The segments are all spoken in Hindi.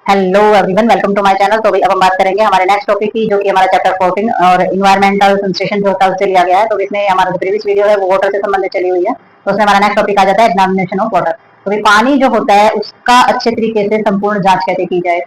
Hello everyone, welcome to my channel. तो भाई अब हम बात करेंगे हमारे नेक्स्ट टॉपिक की, जो कि हमारा चैप्टर 14 और इन्वायरमेंटल सेंसेशन जो होता है उससे लिया गया है। तो इसमें हमारा जो प्रीवियस वीडियो है वो वाटर से संबंधित चली हुई है, तो उसमें हमारा नेक्स्ट टॉपिक आ जाता है एग्जामिनेशन ऑफ वाटर। तो भाई पानी जो होता है उसका अच्छे तरीके से संपूर्ण जांच कैसे की जाए,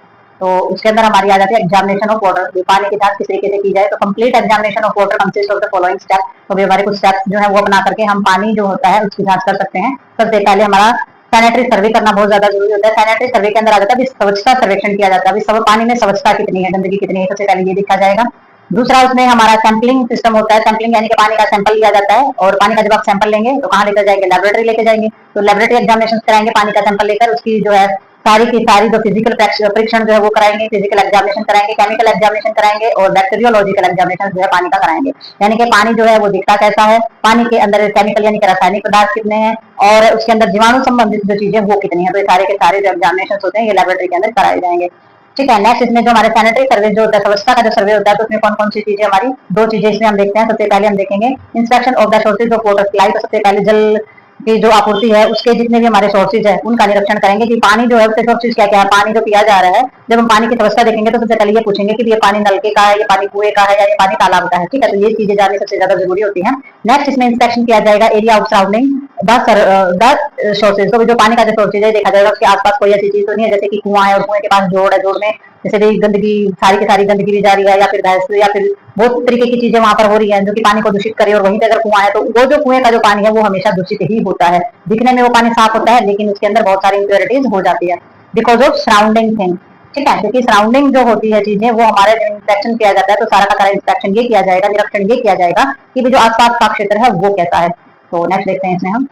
तो उसके अंदर हमारी आ जाती है एग्जामिनेशन ऑफ वाटर। पानी की जांच किस तरीके से की जाए, तो complete examination of water consist of the following step. तो भी हमारे कुछ स्टेप्स जो है वो अपना करके हम पानी जो होता है उसकी जांच कर सकते हैं। सबसे पहले हमारा सैनिटरी सर्वे करना बहुत ज्यादा जरूरी होता है। सैनिटरी सर्वे के अंदर आ जाता है स्वच्छता सर्वेक्षण किया जाता है, सब पानी में स्वच्छता कितनी है, गंदगी कितनी है, सबसे पहले ये देखा जाएगा। दूसरा उसमें हमारा सैंपलिंग सिस्टम होता है। सैंपलिंग यानी कि पानी का सैंपल लिया जाता है, और पानी का जब आप सैंपल लेंगे तो कहाँ लेकर जाएंगे, लेबोरेटरी लेके जाएंगे। तो लेबोरेटरी एग्जामिनेशन कराएंगे पानी का सैंपल लेकर, उसकी जो है सारी की सारी जो फिजिकल परीक्षण जो है वो कराएंगे, फिजिकल एग्जामिनेशन कराएंगे, केमिकल एग्जामिनेशन कराएंगे, और बैक्टीरियोलॉजिकल एग्जामिनेशन जो है पानी का कराएंगे। यानी कि पानी जो है वो दिखता कैसा है, पानी के अंदर केमिकल यानी कि रासायनिक पदार्थ कितने हैं, और उसके अंदर जीवाणु संबंधित जो चीजें वो कितनी है। तो ये सारे के सारे जो एग्जामिनेशन होते हैं ये लेबोरेटरी के अंदर कराए जाएंगे। ठीक है। नेक्स्ट इसमें जो हमारे सैनिटरी सर्वे जो होता है, स्वच्छता का जो सर्वे होता है, तो उसमें कौन कौन सी चीजें हमारी दो चीजें इसमें हम देखते हैं। सबसे पहले हम देखेंगे inspection of the sources of water supply. तो सबसे पहले जल की जो आपूर्ति है उसके जितने भी हमारे सोर्सेज है उनका निरीक्षण करेंगे कि पानी जो है उसके सोर्सेज क्या क्या है, पानी जो पिया जा रहा है। जब हम पानी की व्यवस्था देखेंगे तो सबसे पहले ये पूछेंगे कि ये पानी नलके का है, ये पानी कुएं का है, या ये पानी तालाब का है। ठीक है, तो ये चीजें जाननी सबसे ज्यादा जरूरी होती है। नेक्स्ट इसमें इंस्पेक्शन किया जाएगा area of surrounding the sources. तो जो पानी का जो सोर्सेज है देखा जाएगा उसके आसपास कोई ऐसी चीज तो नहीं है जैसे कि कुआं है और कुएं के पास जोड़ है, जोड़ में जैसे भी गंदगी सारी की सारी गंदगी भी जा रही है, या फिर भैंस या फिर बहुत तरीके की चीजें वहां पर हो रही है जो कि पानी को दूषित करे। और वहीं पे अगर कुआं है तो वो जो कुएं का जो पानी है वो हमेशा दूषित ही होता है। दिखने में वो पानी साफ होता है लेकिन उसके अंदर बहुत सारी इम्प्योरिटीज हो जाती है बिकॉज ऑफ सराउंडिंग थिंग। ठीक है, क्योंकि सराउंडिंग जो होती है चीजें वो हमारे इंस्पेक्शन किया जाता है, तो सारा का सारा इंस्पेक्शन ये किया जाएगा, निरीक्षण ये किया जाएगा कि जो आसपास का क्षेत्र है वो कैसा है। तो नेक्स्ट देखते हैं इसमें हम।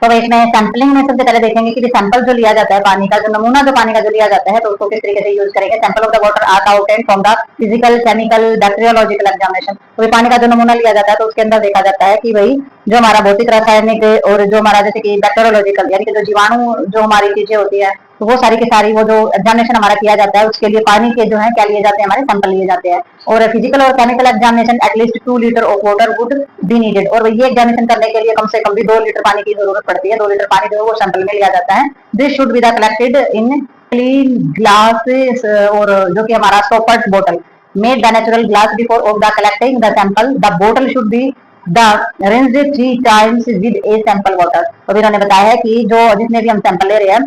तो इसमें सैंपलिंग में सबसे पहले देखेंगे कि सैंपल जो लिया जाता है पानी का, जो नमूना जो पानी का जो लिया जाता है, तो उसको किस तरीके से यूज करेंगे। Sample of the water are outed from the physical, chemical, bacteriological examination. तो पानी का जो नमूना लिया जाता है तो उसके अंदर देखा जाता है कि भाई जो हमारा भौतिक, रासायनिक और जो हमारा जैसे कि बैक्टीरियोलॉजिकल यानी कि जो जीवाणु जो हमारी चीजें होती है, तो वो सारी की सारी वो जो एग्जामिनेशन हमारा किया जाता है उसके लिए पानी के जो है क्या लिए जाते हैं, हमारे सैंपल लिए जाते हैं। और फिजिकल और chemical examination at least 2 litre of water would be needed. और ये एग्जामिनेशन करने के लिए कम से कम भी 2 लीटर पानी की जरूरत पड़ती है। 2 लीटर पानी जो है वो सैंपल में लिया जाता है। This should be the collected in clean glass, और जो कि हमारा स्टॉपर्ड बोतल made the natural glass before of the collecting the sample. The बोतल should be the rinsed 3 times with a sample water। तो इन्होंने बताया है कि जो जितने भी हम सैंपल ले रहे हैं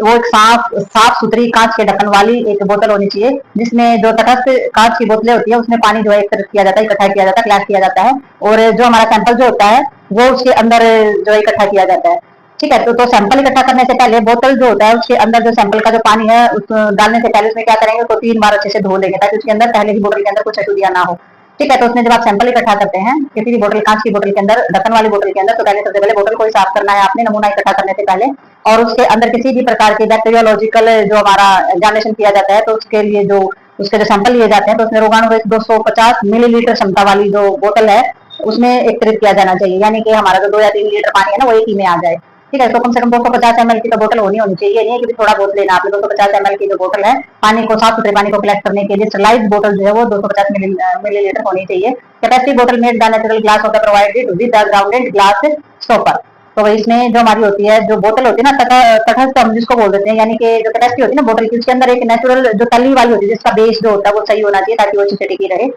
वो एक साफ सुथरी कांच के ढक्कन वाली एक बोतल होनी चाहिए, जिसमें जो तटस्थ कांच की बोतलें होती है उसमें पानी जो है एकत्रित किया जाता है, इकट्ठा किया जाता है, क्लास किया जाता है, और जो हमारा सैंपल जो होता है वो उसके अंदर जो इकट्ठा किया जाता है। ठीक है, तो सैंपल इकट्ठा करने से पहले बोतल जो होता है उसके अंदर जो सैंपल का जो पानी है उस डालने से पहले उसमें क्या करेंगे, उसको 3 बार अच्छे से धो लेंगे ताकि उसके अंदर पहले ही बोतल के अंदर कुछ अशुद्धियां ना हो। ठीक है, तो उसमें जब आप सैंपल इकट्ठा करते हैं किसी भी बोतल, कांच की बोतल के अंदर, ढक्कन वाली बोतल के अंदर, तो पहले सबसे पहले बोतल को ही साफ करना है आपने नमूना इकट्ठा करने से पहले। और उसके अंदर किसी भी प्रकार के बैक्टीरियोलॉजिकल जो हमारा एग्जामिनेशन किया जाता है तो उसके लिए जो उसके जो सैंपल लिए जाते हैं तो उसमें रोगाणु 250 मिलीलीटर क्षमता वाली जो बोतल है उसमें एकत्रित किया जाना चाहिए। यानी कि हमारा जो 2 या 3 लीटर पानी है ना वो एक ही में आ जाए। ठीक है, तो कम से कम 250 ml की तो बोतल होनी चाहिए। ये नहीं है कि थोड़ा बहुत लेना, आपने 250 ml की जो बोतल है पानी को, साफ सुथरे पानी को कलेक्ट करने के लिए स्टरलाइज्ड बोतल जो है वो 250 मिलीलीटर होनी चाहिए। कैपेसिटी बोतल मेड द नेचुरल ग्लास होता है provided with the grounded glass stopper. तो इसमें जो हमारी होती है जो बोतल होती है ना तटस्थ हम जिसको बोल देते हैं, यानी कि जो कैपेसिटी होती है ना बोतल की उसके अंदर एक नेचुरल जो तली वाली होती है जिसका बेस जो होता है वो सही होना चाहिए ताकि वो अच्छे टिकी रहे।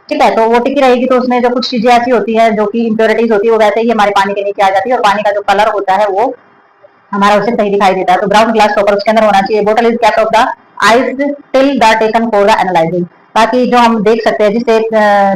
ठीक है, तो वो टिकी रहेगी तो उसमें जो कुछ चीजें ऐसी होती है जो कि इम्प्योरिटीज होती है वो वैसे ही हमारे पानी के नीचे आ जाती है, और पानी का जो कलर होता है वो हमारा उससे सही दिखाई देता है। तो ब्राउन ग्लास टॉपर उसके अंदर होना चाहिए। बोतल is capped of the ice till the taken for the analysing, ताकि जो हम देख सकते हैं जिससे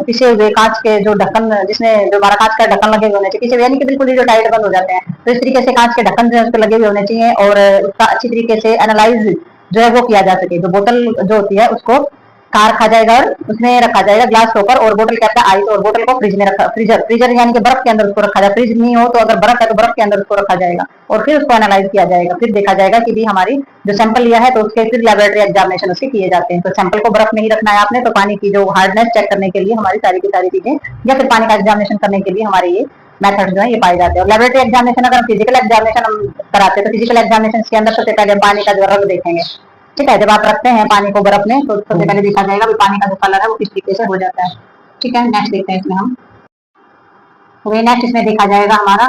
पिसे हुए कांच के जो ढक्कन, जिसमें जो हमारा कांच का ढक्कन लगे हुए होने चाहिए पीछे, यानी कि बिल्कुल जो टाइट बंद हो जाते हैं, तो इस तरीके से कांच के ढक्कन जो है उस पर लगे हुए होने चाहिए और उसका अच्छी तरीके से एनालाइज जो है वो किया जा सके। जो बोतल जो होती है उसको कहाँ रखा जाएगा, और उसमें रखा जाएगा ग्लास टॉपर, और बोतल क्या है आइस, और बोतल को फ्रिज में रखा, फ्रीजर यानी कि बर्फ के अंदर उसको रखा जाए। फ्रिज नहीं हो तो अगर बर्फ है तो बर्फ के अंदर उसको रखा जाएगा, और फिर उसको एनालाइज किया जाएगा। फिर देखा जाएगा कि भी हमारी जो सैंपल लिया है तो उसके फिर लेबोरेटरी एग्जामिनेशन उसके किए जाते हैं। तो सैंपल को बर्फ में ही रखना है आपने, तो पानी की जो हार्डनेस चेक करने के लिए हमारी सारी की सारी चीजें, या फिर पानी का एग्जामिनेशन करने के लिए हमारे ये मेथड जो है ये पाए जाते हैं। और लेबोरेटरी एग्जामिनेशन अगर फिजिकल एग्जामिनेशन हम कराते हैं तो फिजिकल एग्जामिनेशन के अंदर सबसे पहले पानी का जो रंग देखेंगे। ठीक है, जब आप रखते हैं पानी को बर्फ में तो सबसे पहले देखा जाएगा कि पानी का जो कलर है वो किस तरीके से हो जाता है। ठीक है, नेक्स्ट देखते हैं इसमें हम। तो नेक्स्ट इसमें देखा जाएगा हमारा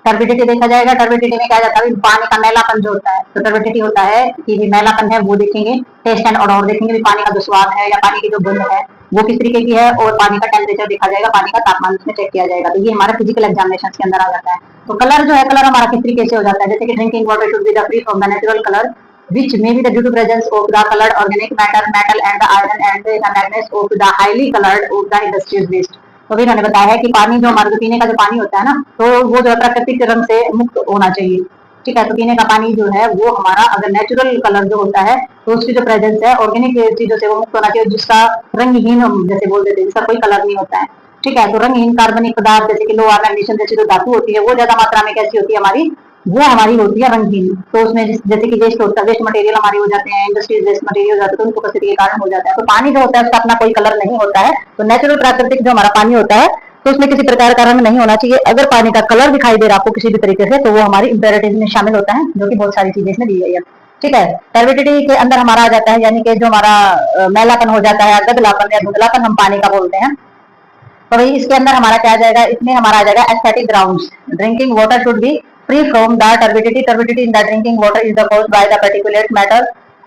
टर्बिडिटी देखा जाएगा। टर्बिडिटी में क्या जाता है, पानी का मैलापन जो होता है, तो टर्बिडिटी होता है कि मैलापन है वो देखेंगे। टेस्ट एंड ऑडोर देखेंगे, पानी का जो स्वाद है या पानी की जो गंध है वो किस तरीके की है, और पानी का टेम्परेचर देखा जाएगा, पानी का तापमान उसमें चेक किया जाएगा। तो ये हमारा फिजिकल एग्जामिनेशन के अंदर आ जाता है। तो कलर जो है, कलर हमारा किस तरीके से हो जाता है, जैसे कि drinking water should be the free from the natural colour which may be the due to presence of the colored organic matter, metal and the iron and the magnets of the highly colored of the industrial waste। तो भी इन्होंने बताया है कि पानी जो हमारे पीने का जो पानी होता है ना, तो वो जो प्राकृतिक रंग से मुक्त होना चाहिए। ठीक है, तो पीने का पानी जो है वो हमारा अगर नेचुरल कलर जो होता है तो उसकी जो प्रेजेंस है ऑर्गेनिक चीजों से वो मुक्त होना चाहिए, जिसका रंगहीन हम जैसे बोल देते हैं, जिसका कोई कलर नहीं होता है। ठीक है, तो रंगहीन कार्बनिक पदार्थ जैसे कि लोहा, मैग्नीशियम जैसी जो धातु होती है वो ज्यादा मात्रा में कैसी होती है हमारी, वो हमारी होती है रंगहीन। तो उसमें जैसे कि वेस्ट होता है, वेस्ट मटेरियल हमारे हो जाते हैं, इंडस्ट्रीज वेस्ट मटेरियल हो जाते हैं, तो उनको उपस्थिति के कारण हो जाता है। तो पानी जो होता है उसका अपना कोई कलर नहीं होता है। तो नेचुरल प्राकृतिक जो हमारा पानी होता है तो उसमें किसी प्रकार का रंग नहीं होना चाहिए। अगर पानी का कलर दिखाई दे रहा आपको किसी भी तरीके से, तो वो हमारी इंप्योरिटीज में शामिल होता है, जो कि बहुत सारी चीजें इसमें दी गई है। ठीक है, टर्बिडिटी के अंदर हमारा आ जाता है, यानी कि जो हमारा मैलापन हो जाता है, गदलापन या धुंधलापन हम पानी का बोलते हैं। तो भाई इसके अंदर हमारा क्या आ जाएगा, इसमें हमारा आ जाएगा aesthetic grounds. Drinking water should be free from the turbidity. Turbidity in the drinking water is caused by the particulate matter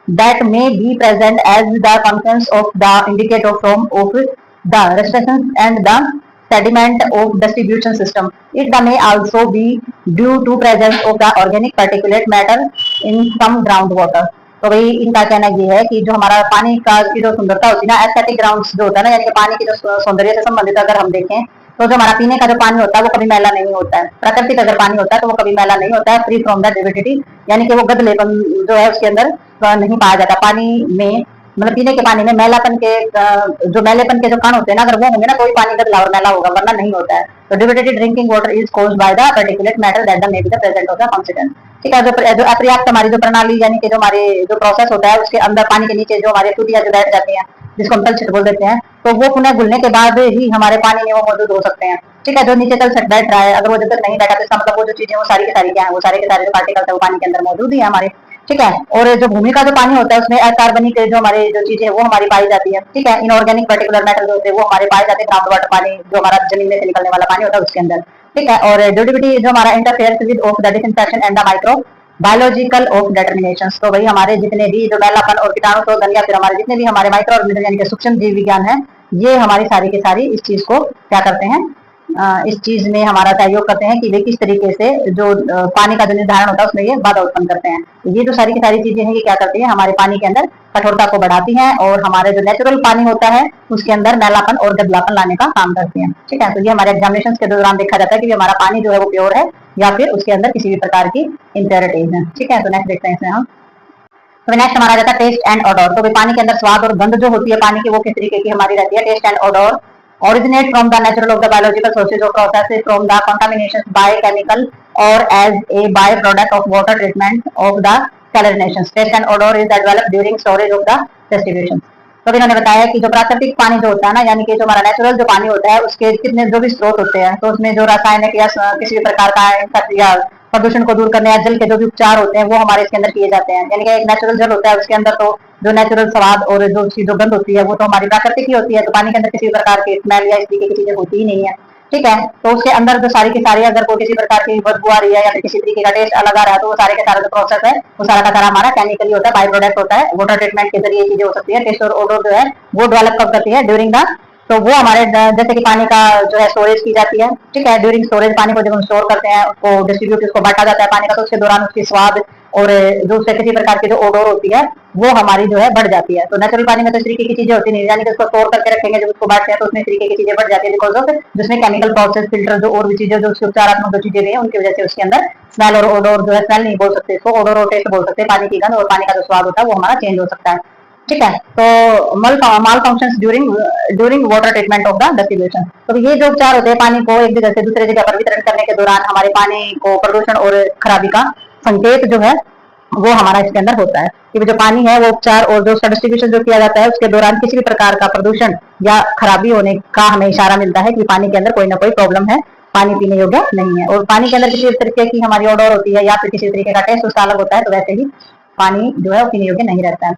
that may be present as the functions of the indicator form of the restrictions and the sediment of distribution system. It may also be due to presence of the organic particulate matter in some groundwater. तो भाई इनका कहना ये है कि जो हमारा पानी का की जो सुंदरता होती है ना, एस्थेटिक ग्राउंड्स जो होता है ना, यानी कि पानी की जो सौंदर्य से संबंधित अगर हम देखें तो जो हमारा पीने का जो पानी होता है वो कभी मैला नहीं होता है। प्राकृतिक अगर पानी होता है तो वो कभी मैला नहीं होता है, फ्री फ्रॉम द डिविडिटी, यानी कि वो गदलेपन जो है उसके अंदर नहीं पाया जाता। पानी में मतलब पीने के पानी में मैलापन के जो मैलेपन के जो कण होते हैं ना, अगर वो होंगे ना तो ही पानी गदला और मैला होगा, वरना नहीं होता है। तो डिविडिटी drinking water is caused by the particulate matter that the may be the present of the consistence. ठीक है, जो अपर्याप्त हमारी जो प्रणाली यानी कि जो हमारे जो प्रोसेस होता है उसके अंदर पानी के नीचे जो हमारे टूटियां जो बैठ जाती हैं, जिसको हम तलछट बोल देते हैं, तो वो पुनः घुलने के बाद ही हमारे पानी में वो मौजूद हो सकते हैं। ठीक है, जो नीचे तलछट बैठ रहा है अगर वो जब तक नहीं बैठा तो इसका मतलब वो जो चीजें वो सारी की सारी क्या है, वो सारे के सारे जो पार्टिकल्स है वो पानी के अंदर मौजूद ही है हमारे। ठीक है, और जो भूमि का जो पानी होता है उसमें अकार्बनिक जो हमारे जो चीजें वो हमारी पाई जाती है। ठीक है, इनऑर्गेनिक पर्टिकुलर मैटर जो होते हैं वो हमारे पाए जाते हैं ग्राउंड वाटर पानी, जो हमारा जमीन में से निकलने वाला पानी होता है उसके अंदर। ठीक है, और ड्यूटिविटी जो हमारा interfere with of the disinfection and the micro biological of determination. तो भाई हमारे जितने भी जो मैलापन और कीटाणु शोधन या फिर हमारे जितने भी हमारे माइक्रो ऑर्गेनिज्म यानी कि सूक्ष्म जीव विज्ञान है, ये हमारी सारी की सारी इस चीज को क्या करते हैं, इस चीज में हमारा सहयोग करते हैं कि वे किस तरीके से जो पानी का जो निर्धारण होता है उसमें ये बाधा उत्पन्न करते हैं। तो ये जो सारी की सारी चीजें हैं ये क्या करती है, हमारे पानी के अंदर कठोरता को बढ़ाती हैं और हमारे जो नेचुरल पानी होता है उसके अंदर मैलापन और गदलापन लाने का काम करती हैं। ठीक है, तो ये हमारे एग्जामिनेशन के दौरान देखा जाता है कि हमारा पानी जो है वो प्योर है या फिर उसके अंदर किसी भी प्रकार की इम्प्योरिटीज है। ठीक है, तो नेक्स्ट देखते हैं इसमें हम। तो नेक्स्ट हमारा जाता है टेस्ट एंड ऑडोर। तो पानी के अंदर स्वाद और गंध जो होती है पानी की वो किस तरीके की हमारी रहती है। Taste and odour originate from the natural of the biological sources of processes from the contaminations by chemical or as a byproduct of water treatment of the salinization. Taste and odor is developed during storage of the distribution. तो इन्होंने बताया कि जो प्राकृतिक पानी जो होता है ना, यानी कि जो हमारा नेचुरल जो पानी होता है उसके कितने जो भी स्रोत होते हैं, तो उसमें जो रासायनिक या किसी भी प्रकार का या प्रदूषण को दूर करने या जल के जो भी उपचार होते हैं वो हमारे इसके अंदर किए जाते हैं। यानी कि एक नेचुरल जल होता है उसके अंदर तो जो नेचुरल स्वाद और जो उसकी जो गंध होती है वो तो हमारी प्राकृतिक ही होती है। तो पानी के अंदर किसी प्रकार की स्मेल या इस तरीके की चीजें होती ही नहीं है। ठीक है, तो उसके अंदर जो सारी की सारी अगर कोई किसी प्रकार की बदबू आ रही है या फिर किसी तरीके का टेस्ट अलग आ रहा है तो वो सारे का सारा जो प्रोसेस है वो सारा का सारा हमारा केमिकली होता है, बाई प्रोडक्ट होता है। वाटर ट्रीटमेंट के जरिए चीजें हो सकती है। टेस्ट और ओडोर जो है वो डेवलप कब करती है, ड्यूरिंग द, तो वो हमारे जैसे कि पानी का जो है स्टोरेज की जाती है। ठीक है, ड्यूरिंग स्टोरेज पानी को जब हम स्टोर करते हैं उसको डिस्ट्रीब्यूट उसको बांटा जाता है पानी का, तो उसके दौरान उसकी स्वाद और जो उससे किसी प्रकार की जो ओडोर होती है वो हमारी जो है बढ़ जाती है। तो नेचुरल पानी में तो इस तरीके की चीजें होती नहीं, यानी कि उसको स्टोर करके रखेंगे जब उसको बांटते हैं तो उसमें इस तरीके की चीजें बढ़ जाती है बिकॉज ऑफ जिसमें केमिकल प्रोसेस फिल्टर जो और भी चीजें जो उसके उपचारात्मक जो चीजें हैं उनकी वजह से उसके अंदर स्मेल और ओडोर जो है, स्मेल नहीं बोल सकते इसको, ओडोर और टेस्ट बोल सकते हैं, पानी की गंध और पानी का जो स्वाद होता है वो हमारा चेंज हो सकता है। ठीक है, तो malfunctions during water treatment of the distribution. तो ये जो उपचार होते हैं पानी को एक जगह से दूसरे जगह पर वितरण करने के दौरान हमारे पानी को प्रदूषण और खराबी का संकेत जो है वो हमारा इसके अंदर होता है कि जो पानी है वो उपचार और जो उसका डिस्ट्रीब्यूशन जो किया जाता है उसके दौरान किसी भी प्रकार का प्रदूषण या खराबी होने का हमें इशारा मिलता है कि पानी के अंदर कोई ना कोई प्रॉब्लम है, पानी पीने योग्य नहीं है। और पानी के अंदर किसी तरीके की हमारी ओडोर होती है या फिर किसी तरीके का टेस्ट उसका अलग होता है, तो वैसे ही पानी जो है वो पीने योग्य नहीं रहता है।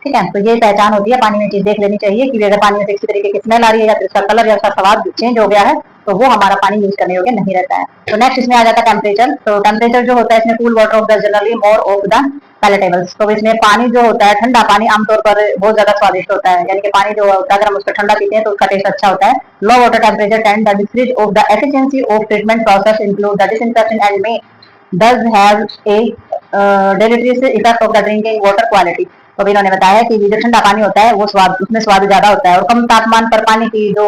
ठीक है। तो ये पहचान होती है, पानी में चीज देख लेनी चाहिए कि अगर पानी में किसी तरीके की स्मेल आ रही है या फिर उसका कलर या उसका स्वाद चेंज हो गया है तो वो हमारा पानी यूज करने योग्य नहीं रहता है। तो नेक्स्ट इसमें आ जाता है टेम्परेचर। तो टेम्परेचर जो होता है इसमें cool water of the generally more of the palatables. तो इसमें पानी जो होता है ठंडा पानी आमतौर पर बहुत ज्यादा स्वादिष्ट होता है, यानी कि पानी जो होता है अगर हम उसको ठंडा पीते हैं तो उसका टेस्ट अच्छा होता है। Low water temperature tend the decrease of the efficiency of treatment process include the disinfection and may does have a deleterious effect of the drinking water quality। तो इन्होंने बताया कि जो ठंडा पानी होता है वो स्वाद उसमें स्वाद ज्यादा होता है और कम तापमान पर पानी की जो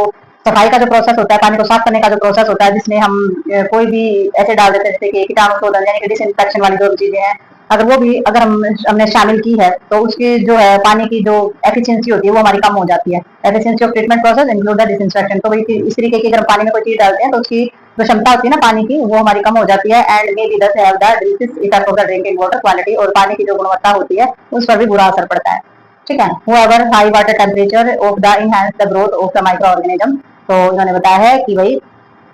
सफाई का जो प्रोसेस होता है, पानी को साफ करने का जो प्रोसेस होता है जिसमें हम कोई भी ऐसे डाल देते हैं जैसे कि कीटाणु शोधन यानी कि डिसइंफेक्शन वाली जो चीजें हैं, अगर वो भी अगर हमने शामिल की है तो उसकी जो है पानी की जो एफिशिएंसी होती है वो हमारी कम हो जाती है। Efficiency of treatment process include the disinfection. तो इस तरीके की अगर पानी में कोई चीज डालते हैं तो उसकी जो क्षमता होती है ना पानी की वो हमारी कम हो जाती है। एंड मे बी दस have the effect of the drinking water quality. और पानी की जो गुणवत्ता होती है उस पर भी बुरा असर पड़ता है। ठीक है। whoever high water temperature of the enhance the growth of the microorganism। तो इन्होंने बताया है कि भाई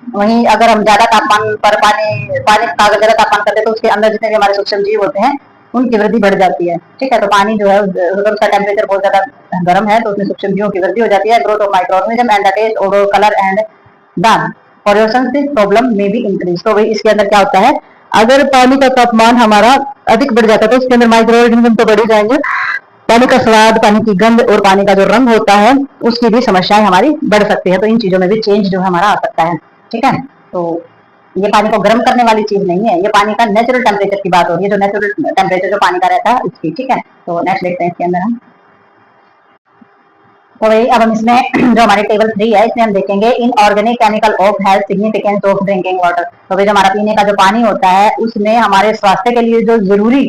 वहीं अगर हम ज्यादा तापमान पर पानी का अगर ज्यादा तापमान करते तो उसके अंदर जितने भी हमारे सूक्ष्म जीव होते हैं उनकी वृद्धि बढ़ जाती है। ठीक है। तो पानी जो है अगर उसका टेम्परेचर बहुत ज्यादा गर्म है तो उसमें सूक्ष्म जीवों की वृद्धि हो जाती है। Growth of microorganism and the test odour colour and the problem में भी इंक्रीज। तो भाई इसके अंदर क्या होता है, अगर पानी का तापमान हमारा अधिक बढ़ जाता है तो उसके अंदर माइक्रो ऑर्गेनिज्म तो बढ़ ही जाएंगे, पानी का स्वाद, पानी की गंध और पानी का जो रंग होता है उसकी भी समस्याएं हमारी बढ़ सकती है। तो इन चीजों में भी चेंज जो है हमारा आ सकता है। ठीक है। तो ये पानी को गर्म करने वाली चीज नहीं है, ये पानी का नेचुरल टेम्परेचर की बात हो रही है, जो नेचुरल टेम्परेचर जो पानी का रहता है उसकी। ठीक है। तो नेक्स्ट देखते हैं इसके अंदर हम। तो भाई अब हम इसमें जो हमारे टेबल 3 है इसमें हम देखेंगे in organic chemical of health significance of drinking water. तो भाई जो हमारा पीने का जो पानी होता है उसमें हमारे स्वास्थ्य के लिए जो जरूरी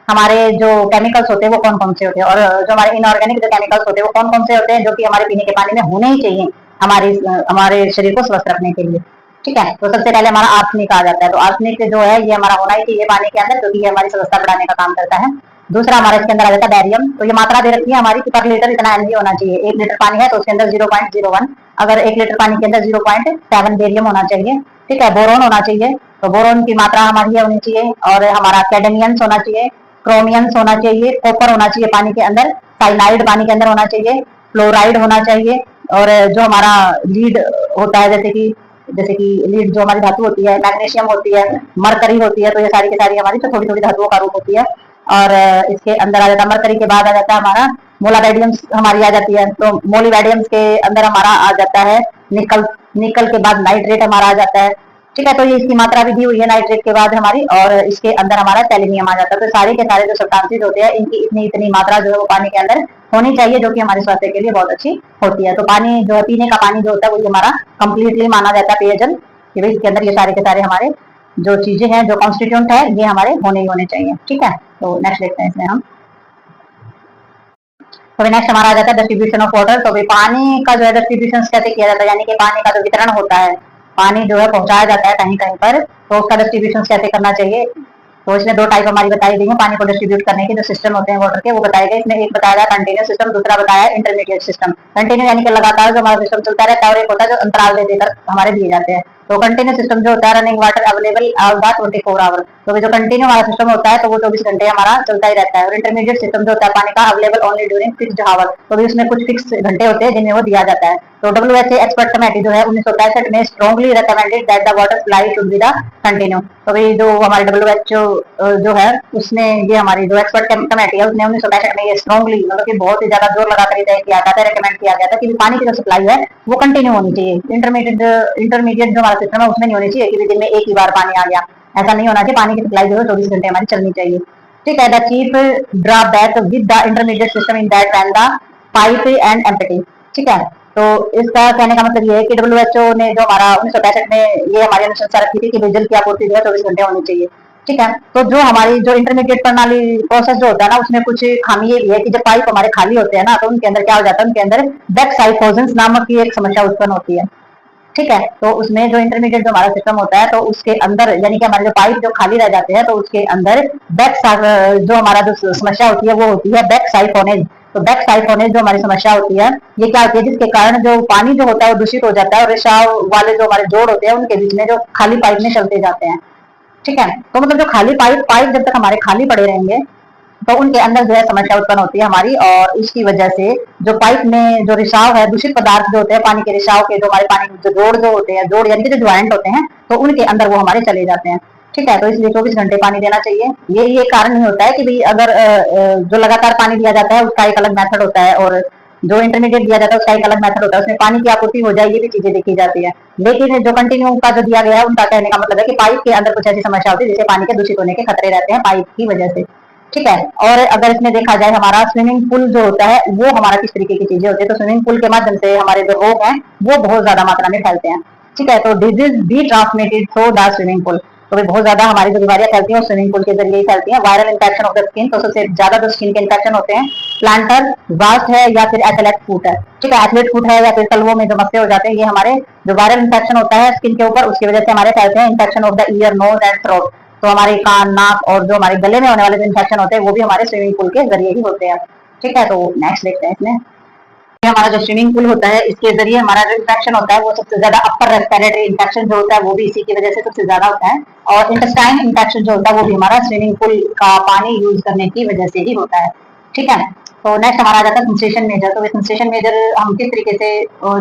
हमारे जो केमिकल्स होते हैं वो कौन कौन से होते हैं, और जो हमारे इनऑर्गेनिक जो केमिकल्स होते हैं वो कौन कौन से होते हैं जो कि हमारे पीने के पानी में होने ही चाहिए हमारे शरीर को स्वस्थ रखने के लिए। ठीक है। तो सबसे पहले हमारा आर्सेनिक आ जाता है। तो आर्सेनिक जो है ये हमारा होना ही चाहिए पानी के अंदर क्योंकि ये हमारी स्वस्थता बढ़ाने का काम करता है। दूसरा हमारा इसके अंदर आ जाता है बैरियम। तो ये मात्रा दे रखी है हमारी कि पर लीटर इतना एमजी होना चाहिए। 1 लीटर पानी है तो उसके अंदर 0.01, अगर 1 लीटर पानी के अंदर 0.7 बेरियम होना चाहिए। ठीक है। बोरोन होना चाहिए। तो बोरोन की मात्रा हमारी ये होनी चाहिए। और हमारा कैडमियंस होना चाहिए, क्रोमियंस होना चाहिए, कॉपर होना चाहिए पानी के अंदर, साइनाइड पानी के अंदर होना चाहिए, फ्लोराइड होना चाहिए। और जो हमारा लीड होता है जैसे कि लीड जो हमारी धातु होती है, मैग्नीशियम होती है, मरकरी होती है। तो ये सारी की सारी हमारी तो थोड़ी थोड़ी धातुओं का रूप होती है। और इसके अंदर आ जाता है मरकरी के बाद आ जाता है हमारा मोलाबेडियम्स हमारी आ जाती है। तो मोलिबेडियम्स के अंदर हमारा आ जाता है निकल। निकल के बाद नाइट्रेट हमारा आ जाता है। ठीक है। तो ये इसकी मात्रा भी दी हुई है नाइट्रेट के बाद हमारी। और इसके अंदर हमारा सेलेनियम आ जाता है। तो सारे के सारे जो सब्सटेंसेस होते हैं इनकी इतनी इतनी मात्रा जो है वो पानी के अंदर होनी चाहिए जो कि हमारे स्वास्थ्य के लिए बहुत अच्छी होती है। तो पानी जो है पीने का पानी जो होता है वो हमारा कंप्लीटली माना जाता है पेयजल कि भाई इसके अंदर ये सारे के सारे हमारे जो चीजें हैं जो कॉन्स्टिट्यूएंट है ये हमारे होने ही होने चाहिए। ठीक है। तो नेक्स्ट देखते हैं इसमें हम। तो नेक्स्ट हमारा आ जाता है डिस्ट्रीब्यूशन ऑफ वाटर। तो पानी का जो है डिस्ट्रीब्यूशन कैसे किया जाता है, यानी कि पानी का जो वितरण होता है, पानी जो है पहुंचाया जाता है कहीं कहीं पर, तो उसका डिस्ट्रीब्यूशन कैसे करना चाहिए। तो इसमें 2 टाइप हमारी बताई गई है पानी को डिस्ट्रीब्यूट करने के जो सिस्टम होते हैं वाटर के, वो बताए गए। इसमें एक बताया गया कंटिन्यूस सिस्टम, दूसरा बताया इंटरमीडिएट सिस्टम। कंटिन्यू यानी कि लगातार जो हमारा सिस्टम चलता रहता है, और एक होता है जो अंतराल दे देकर हमारे दिए जाते हैं। तो कंटिन्यू सिस्टम जो होता है running water available all the 24 hour. तो जो कंटिन्यू हमारा सिस्टम होता है तो वो 24 घंटे हमारा चलता ही रहता है। और इंटरमीडिएट सिस्टम जो होता है पानी का available only during fixed hour. तो भी उसमें कुछ फिक्स घंटे होते हैं जिनमें वो दिया जाता है। तो WHO एक्सपर्ट कमेटी जो है 1965 में strongly recommended that the water supply should be the continue. तो भी जो हमारे WHO जो है उसने ये हमारी जो एक्सपर्ट कमेटी है उसने 1965 में ये स्ट्रांगली मतलब कि बहुत ही ज्यादा जोर लगाकर तय किया था, रिकमेंड किया गया था कि पानी की जो सप्लाई है वो कंटिन्यू होनी चाहिए। इंटरमीडिएट जो हमारा सिस्टम है उसमें नहीं होनी चाहिए कि दिन में एक ही बार पानी आ गया, ऐसा नहीं होना चाहिए। पानी की सप्लाई जो है 24 घंटे हमारी चलनी चाहिए। ठीक है। The chief drawback with the intermediate system in that when the pipe and empty. ठीक है। तो इसका कहने का मतलब ये है कि WHO ने जो हमारा 1965 में ये हमारी अनुशंसा रखी थी कि जल की आपूर्ति जो है 24 घंटे होनी चाहिए। ठीक है। तो जो हमारी जो इंटरमीडिएट प्रणाली प्रोसेस जो होता है ना उसमें कुछ खामी ये भी है कि जब पाइप हमारे खाली होते हैं ना तो उनके अंदर क्या हो जाता है, उनके अंदर बैकसाइफोजेंस नामक की एक समस्या उत्पन्न होती है। ठीक है। तो उसमें जो इंटरमीडिएट जो हमारा सिस्टम होता है तो उसके अंदर यानी कि हमारे जो पाइप जो खाली रह जाते हैं तो उसके अंदर बैक जो हमारा जो समस्या होती है वो होती है बैक साइफोनेज। तो बैक साइफोनेज जो हमारी समस्या होती है ये क्या होती है, जिसके कारण जो पानी जो होता है वो दूषित हो जाता है और रिसाव वाले जो हमारे जोड़ होते हैं उनके बीच में जो खाली पाइप में चलते जाते हैं। ठीक है। तो मतलब जो खाली पाइप जब तक हमारे खाली पड़े रहेंगे तो उनके अंदर जो है समस्या उत्पन्न होती है हमारी, और इसकी वजह से जो पाइप में जो रिसाव है, दूषित पदार्थ जो होते हैं पानी के रिसाव के, जो हमारे पानी जो जोड़ जो होते हैं, जोड़ यानी कि जो ज्वाइंट होते हैं, तो उनके अंदर वो हमारे चले जाते हैं। ठीक है, तो इसलिए 24 घंटे पानी देना चाहिए। ये कारण नहीं होता है कि भाई अगर जो लगातार पानी दिया जाता है उसका एक अलग मेथड होता है, और जो इंटरमीडिएट दिया जाता है उसका एक अलग मेथड होता है, उसमें पानी की आपूर्ति हो जाए, ये भी चीजें देखी जाती है। लेकिन जो कंटिन्यू का जो दिया गया है, उनका कहने का मतलब है कि पाइप के अंदर कुछ ऐसी समस्या होती है जिससे पानी के दूषित होने के खतरे रहते हैं पाइप की वजह से। ठीक है, और अगर इसमें देखा जाए हमारा स्विमिंग पूल जो होता है वो हमारा किस तरीके की चीजें होती है, तो स्विमिंग पूल के माध्यम से हमारे जो रोग हैं वो बहुत ज्यादा मात्रा में फैलते हैं। ठीक है, तो disease be transmitted through the swimming pool, तो भी बहुत ज्यादा हमारी जो बीमारियां फैलती हैं स्विमिंग पूल के जरिए ही फैलती हैं। Viral infection of the skin, तो सबसे ज्यादा जो स्किन के इन्फेक्शन होते हैं, प्लांटर वास्ट है या फिर एथलेट फुट है। ठीक है, एथलेट फुट है या फिर तलवों में जो मस्से हो जाते हैं, ये हमारे जो वायरल इन्फेक्शन होता है स्किन के ऊपर, उसकी वजह से हमारे फैलते हैं। Infection of the ear, nose and throat, तो हमारे कान, नाक और जो हमारे गले में होने वाले जो इन्फेक्शन होते हैं वो भी हमारे स्विमिंग पूल के जरिए ही होते हैं। ठीक है, तो नेक्स्ट देखते हैं इसमें। हमारा जो स्विमिंग पूल होता है इसके जरिए हमारा जो इन्फेक्शन होता है वो सबसे ज्यादा अपर रेस्पिरेटरी इन्फेक्शन जो होता है वो भी इसी की वजह से सबसे ज्यादा होता है, और इंटेस्टाइन इन्फेक्शन जो होता है वो भी हमारा स्विमिंग पूल का पानी यूज करने की वजह से ही होता है। ठीक है, तो नेक्स्ट हमारा आ जाता है सेंसेशन मेजर। तो सेंसेशन मेजर हम किस तरीके से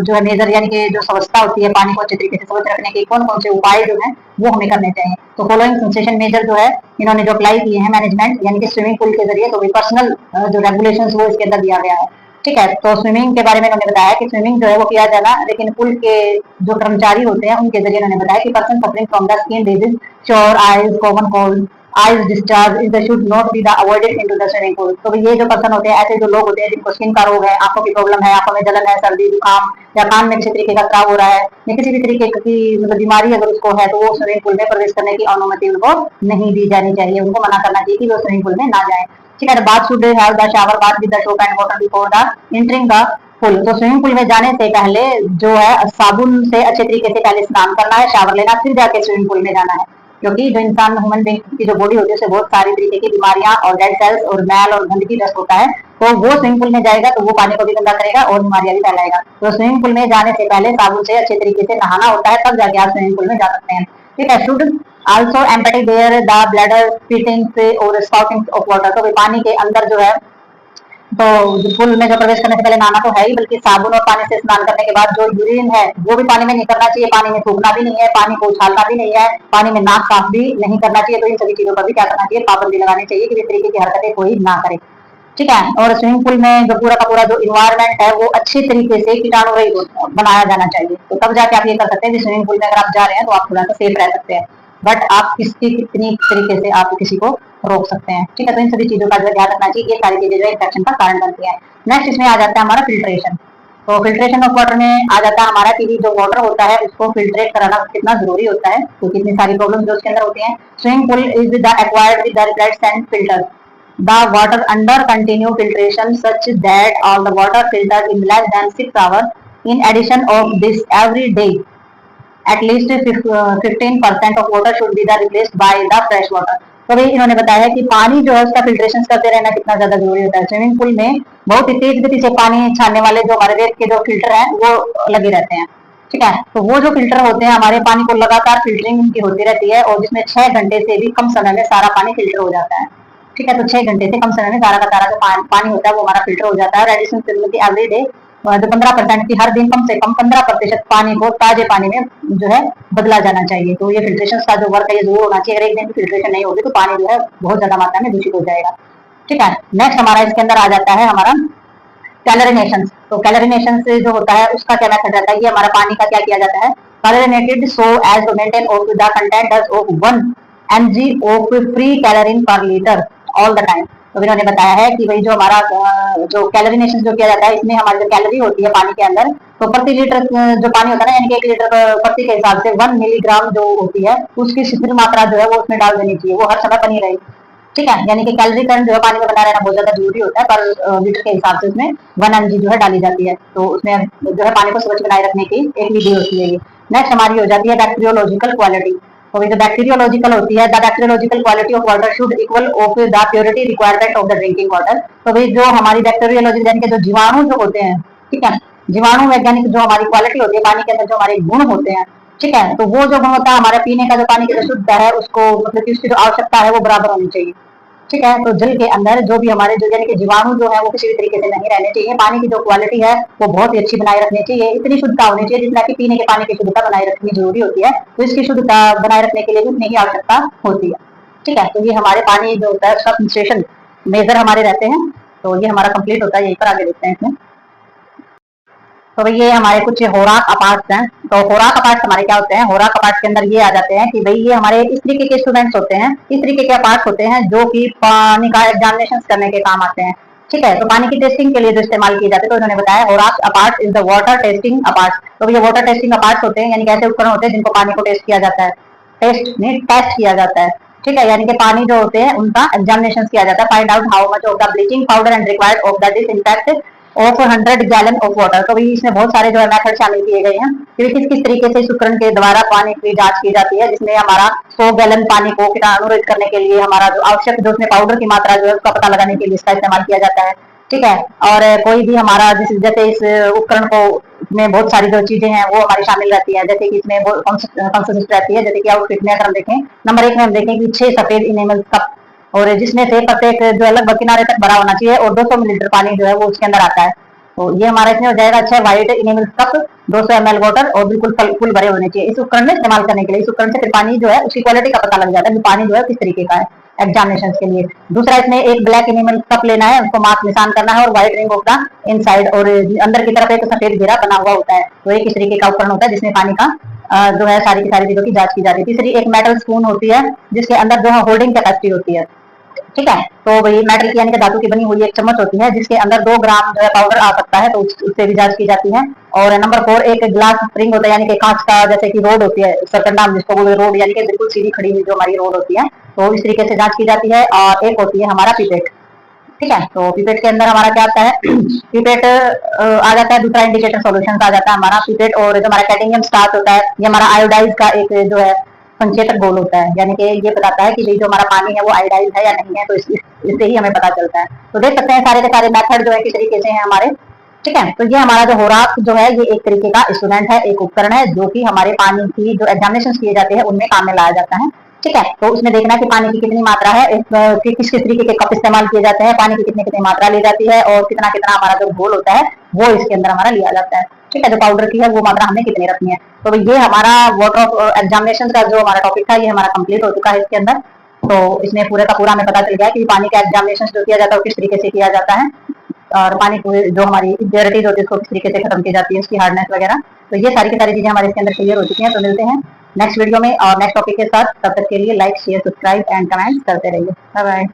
जो है मेजर यानी कि जो व्यवस्था होती है पानी को अच्छे तरीके से स्वच्छ रखने के कौन कौन से उपाय जो है वो हमें करने चाहिए। तो फॉलोइंग सेंसेशन मेजर जो है इन्होंने जो अप्लाई किए हैं मैनेजमेंट यानी कि स्विमिंग पूल के जरिए, तो पर्सनल जो रेगुलेशन वो इसके अंदर दिया गया है। ठीक है, तो स्विमिंग के बारे में उन्होंने बताया कि स्विमिंग जो है वो किया जाना, लेकिन पूल के जो कर्मचारी होते हैं उनके जरिए उन्होंने बताया कि person suffering from the skin disease, sure eyes, common cold, eyes discharge is the should not be the avoided into the swimming pool. तो ये जो पर्सन होते हैं, ऐसे जो लोग होते हैं जिनको स्किन का रोग है, आंखों की प्रॉब्लम है, आंखों में जलन है, सर्दी जुकाम या कान में किसी तरीके का खराब हो रहा है या किसी भी तरीके की मतलब बीमारी अगर उसको है, तो वो स्विमिंग पूल में प्रवेश करने की अनुमति उनको नहीं दी जानी चाहिए, उनको मना करना चाहिए कि वो स्विमिंग पूल में ना जाए। ठीक है, bath should have the shower bath with the soap and water before the entering the pool. तो स्विमिंग पूल में जाने से पहले जो है साबुन से अच्छे तरीके से पहले स्नान करना है, शावर लेना, फिर जाके स्विमिंग पूल में जाना है, क्योंकि जो इंसान ह्यूमन बीइंग की जो बॉडी होती है उससे बहुत सारी तरीके की बीमारियां और डेड सेल्स और मैल और गंदगी डस्ट होता है, तो वो स्विमिंग पूल में जाएगा तो वो पानी को भी गंदा करेगा और बीमारियां भी फैलाएगा। तो स्विमिंग पूल में जाने से पहले साबुन से अच्छे तरीके से नहाना होता है, तब जाके आप स्विमिंग पूल में जा सकते हैं। ठीक है, should also empty there the bladder fitting और स्पाउटिंग ऑफ वाटर। तो पानी के अंदर जो है तो पूल में जो प्रवेश करने से पहले नहाना तो है ही, बल्कि साबुन और पानी से स्नान करने के बाद जो यूरिन है वो भी पानी में नहीं करना चाहिए, पानी में थूकना भी नहीं है, पानी को उछालना भी नहीं है, पानी में नाक साफ भी नहीं करना चाहिए। तो इन सभी चीजों पर भी क्या करना चाहिए, पाबंदी लगानी चाहिए कि इस तरीके की हरकतें कोई ना करे। ठीक है, और स्विमिंग पूल में जो पूरा का पूरा जो इन्वायरमेंट है वो अच्छे तरीके से कीटाणु रहित बनाया जाना चाहिए, तो तब जाके आप ये कर सकते हैं कि स्विमिंग पूल में अगर आप जा रहे हैं तो आप थोड़ा सा सेफ रह सकते हैं, बट आप किसकी कितनी तरीके से आप किसी को रोक सकते हैं। ठीक है, तो इन सभी चीजों का जो ध्यान रखना चाहिए, ये सारी चीजें जो इन्फेक्शन का कारण बनती है। नेक्स्ट इसमें आ जाता है हमारा फिल्ट्रेशन। तो फिल्ट्रेशन ऑफ वाटर में आ जाता है हमारा कि जो वाटर होता है उसको फिल्ट्रेट कराना कितना जरूरी होता है, तो कितनी सारी प्रॉब्लम जो उसके अंदर होती है। Swimming pool is the acquired with the replates and filter the water under continue filtration such that all the water filtered in less than 6 hours. In addition of this, every day at least 15% of water should be replaced by the fresh water. तो भाई इन्होंने बताया है कि पानी जो है उसका फिल्ट्रेशन करते रहना कितना ज्यादा जरूरी होता है। स्विमिंग पूल में बहुत ही तेज गति से पानी छानने वाले जो हमारे रेत के जो फिल्टर हैं वो लगे रहते हैं। ठीक है, तो वो जो फिल्टर होते हैं हमारे पानी को लगातार फिल्टरिंग उनकी होती रहती है, और जिसमें 6 घंटे से भी कम समय में सारा पानी फिल्टर हो जाता है। ठीक है, तो 6 घंटे से कम समय में सारा का सारा जो पानी होता है वो हमारा फिल्टर हो जाता है। एडिशनल एवरी डे जो 15% की हर दिन कम से कम 15% पानी को ताजे पानी में जो है बदला जाना चाहिए। तो ये फिल्ट्रेशन का जो वर्क है ये जरूर होना चाहिए, अगर एक दिन की फिल्ट्रेशन नहीं होगी तो पानी जो है बहुत ज्यादा मात्रा में दूषित हो जाएगा। ठीक है, नेक्स्ट हमारा इसके अंदर आ जाता है हमारा कैलोरिनेशन। तो कैलोरिनेशन से जो होता है उसका क्या मेथड रहता है, ये हमारा पानी का क्या किया जाता है, chlorinated so as to maintain of the content of 1 mg of free chlorine per litre all the time. तो इन्होंने बताया है कि भाई जो हमारा जो कैलोरिनेशन जो किया जाता है इसमें हमारी जो कैलोरी होती है पानी के अंदर, तो प्रति लीटर जो पानी होता है ना यानी कि 1 लीटर प्रति के हिसाब से 1 मिलीग्राम जो होती है उसकी शिथिल मात्रा जो है वो उसमें डाल देनी चाहिए, वो हर समय बनी रही। ठीक है, यानी कि कैलोरी करंट जो है पानी में बना रहना बहुत ज्यादा जरूरी होता है, पर लीटर के हिसाब से उसमें 1 mg जो है डाली जाती है, तो उसमें जो है पानी को स्वच्छ बनाए रखने की एक विधि होती है। नेक्स्ट हमारी हो जाती है बैक्टीरियोलॉजिकल क्वालिटी। तो जो बैक्टीरियोलॉजिकल होती है, the bacteriological quality of water should equal of the purity requirement of the drinking water. तो भाई जो हमारी बैक्टीरियोलॉजी यानी कि जो जीवाणु जो होते हैं, ठीक है, जीवाणु वैज्ञानिक जो हमारी क्वालिटी होती है पानी के अंदर जो हमारे गुण होते हैं, ठीक है, तो वो जो गुण होता है हमारे पीने का जो पानी की जो शुद्ध है उसको मतलब कि उसकी जो आवश्यकता है वो बराबर होनी चाहिए। ठीक है। तो जल के अंदर जो भी हमारे जो यानी कि जीवाणु जो है वो किसी भी तरीके से नहीं रहने चाहिए। पानी की जो क्वालिटी है वो बहुत ही अच्छी बनाए रखनी चाहिए, इतनी शुद्धता होनी चाहिए जितना कि पीने के पानी की शुद्धता बनाए रखनी जरूरी होती है। तो इसकी शुद्धता बनाए रखने के लिए भी उतनी ही आवश्यकता होती है। ठीक है। तो ये हमारे पानी जो होता है उसका कंसंट्रेशन मेजर हमारे रहते हैं। तो ये हमारा कंप्लीट होता है, यहीं पर आगे देखते हैं इसमें। तो भाई ये हमारे कुछ होराक अपार्ट्स हैं। तो होराक अपार्ट्स हमारे क्या होते हैं, होराक अपार्ट्स के अंदर ये आ जाते हैं कि भाई ये हमारे इस तरीके के स्टूडेंट्स होते हैं, इस तरीके के अपार्ट्स होते हैं जो कि पानी का एग्जामिनेशन करने के काम आते हैं। ठीक है। तो पानी की टेस्टिंग के लिए जो इस्तेमाल किए जाते हैं, तो उन्होंने बताया होराक apparatus is the water testing apparatus. तो ये वाटर टेस्टिंग अपार्ट्स होते हैं, यानी कि ऐसे उपकरण होते हैं जिनको पानी को टेस्ट किया जाता है, टेस्ट किया जाता है। ठीक है। यानी कि पानी जो होते हैं उनका एग्जामिनेशन किया जाता है। Find out how much of the bleaching powder and required of the disinfect of 100 gallon of water. तो भाई इसमें बहुत सारे जो है मेथड शामिल किए गए हैं कि किस किस तरीके से इस उपकरण के द्वारा पानी की जांच की जाती है, जिसमें हमारा 100 गैलन पानी को कीटाणुरहित करने के लिए हमारा जो आवश्यक जो उसमें पाउडर की मात्रा जो है उसका पता लगाने के लिए इसका इस्तेमाल किया जाता है। ठीक है। और कोई भी हमारा जैसे इस उपकरण को में बहुत सारी जो चीजें हैं वो हमारी शामिल रहती है, जैसे कि इसमें कंसिस्ट रहती है। जैसे कि आउटफिट में अगर हम देखें नंबर 1 में हम देखें कि 6 सफेद इनेमल कप, और जिसमें से प्रत्येक जो है लगभग किनारे तक भरा होना चाहिए, और 200 मिलीलीटर पानी जो है वो उसके अंदर आता है। तो ये हमारा इसमें हो जाएगा 6 white enamel cup, 200 ml water, और बिल्कुल फुल भरे होने चाहिए इस उपकरण में इस्तेमाल करने के लिए। इस उपकरण से फिर पानी जो है उसकी क्वालिटी का पता लग जाता है कि पानी जो है किस तरीके का है एग्जामिनेशन के लिए। दूसरा इसमें एक ब्लैक इनेमल कप लेना है, उसको मार्क निशान करना है, और white ring of the inside, और अंदर की तरफ एक सफेद घेरा बना हुआ होता है। तो एक इस तरीके का उपकरण होता है जिसमें पानी का जो है सारी की सारी चीजों की जांच की जाती है। तीसरी एक मेटल स्पून होती है जिसके अंदर जो है होल्डिंग कैपेसिटी होती है। ठीक है। तो वही मेटल की यानी कि धातु की बनी हुई एक चम्मच होती है जिसके अंदर 2 ग्राम जो है पाउडर आ सकता है, तो उससे भी जांच की जाती है। और नंबर 4 एक ग्लास स्प्रिंग होता है, यानी कि कांच का जैसे कि रोड होती है, सरकंडा जिसको बोलते हैं रोड, यानी कि बिल्कुल सीधी खड़ी हुई जो हमारी रोड होती है, तो इस तरीके से जांच की जाती है। और एक होती है हमारा पिपेट। ठीक है। तो पिपेट के अंदर हमारा क्या आता है पिपेट आ जाता है, दूसरा इंडिकेटर सॉल्यूशन आ जाता है हमारा पिपेट। और जो हमारा कैडमियम स्टार्च होता है ये हमारा आयोडाइज का एक जो है संकेतक गोल होता है, यानी कि ये बताता है कि जो हमारा पानी है वो आयोडाइज है या नहीं है। तो इससे ही हमें पता चलता है। तो देख सकते हैं सारे के सारे मेथड जो है किस तरीके से हैं हमारे। ठीक है। तो ये हमारा जो होराक जो है ये एक तरीके का इंस्ट्रूमेंट है, एक उपकरण है जो कि हमारे पानी की जो एग्जामिनेशन किए जाते हैं उनमें काम में लाया जाता है। ठीक है। तो उसमें देखना कि पानी की कितनी मात्रा है, किस किस तरीके के कप इस्तेमाल किए जाते हैं, पानी की कितनी कितनी मात्रा ली जाती है, और कितना कितना हमारा जो घोल होता है वो इसके अंदर हमारा लिया जाता है। ठीक है। जो पाउडर की है वो मात्रा हमने कितनी रखनी है। तो ये हमारा वाटर ऑफ एग्जामिनेशन का जो हमारा टॉपिक था ये हमारा कंप्लीट हो चुका है इसके अंदर। तो इसमें पूरे का पूरा हमें पता चल गया कि पानी का एग्जामिनेशन जो किया जाता है वो किस तरीके से किया जाता है, और पानी को जो हमारी इम्प्योरिटीज होती है उसको किस तरीके से खत्म की जाती है, उसकी हार्डनेस वगैरह। तो ये सारी की सारी चीजें हमारे इसके अंदर क्लियर हो चुकी हैं। तो मिलते हैं नेक्स्ट वीडियो में और नेक्स्ट टॉपिक के साथ। तब तक के लिए like share subscribe and comment करते रहिए। Bye bye.